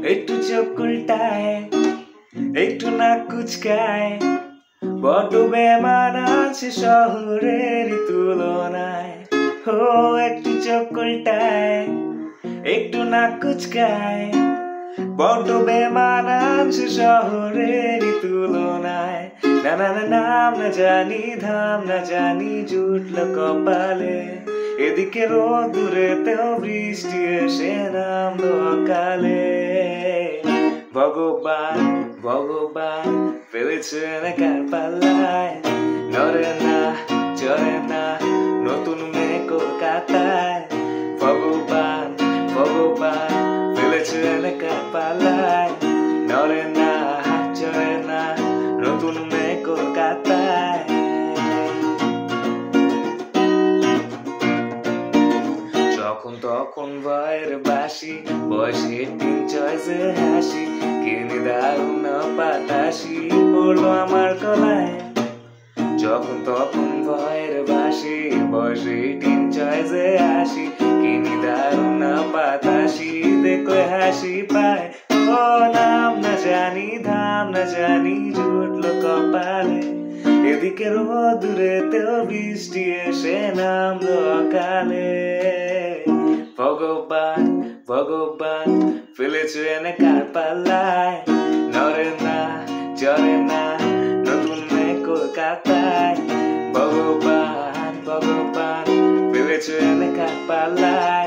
একটু চোখ উল্টায়, একটু নাক কুচকায়, বড্ড বেমান আছে শহরের তুলনায়। ও একটু চোখ উল্টায়, একটু নাক কুচকায়, বড্ড বেমান আছে শহরের তুলনায়। না না না, নাম না জানি ধাম না জানি জুটল কপালে, এদিকে রোদুরেতেও বৃষ্টি এসে নামলো অকালে। ভগবান ভগবান ফেলেছে একার পাল্লায়, নড়ে না চড়ে না নতুন মেয়ে কলকাতায়। ভগবান ভগবান ফেলেছে একার পাল্লায়, নড়ে না চড়ে না নতুন মেয়ে কলকাতায়। যখন তখন ভয়ের বাসি, বয়সে তিন চয়েসে হাসি, কিনে দারুণ পাতাসি পড়লো আমার গলায়। যখন তখন ভয়ের বাসি, বয়সে তিন চয়েসে হাসি, কিনে দারুণ পাতাসি দেখলে হাসি পায়। ও নাম না জানি ধাম না জানি জুটলো কপালে, এদিকে রোদুরেতেও বৃষ্টি এসে নামলো অকালে। ভগবান ভগবান ফেলেছে একার পাল্লায়, নড়ে না চড়ে না নতুন মেয়ে কলকাতায়। ভগবান ভগবান ফেলেছে একার পাল্লায়।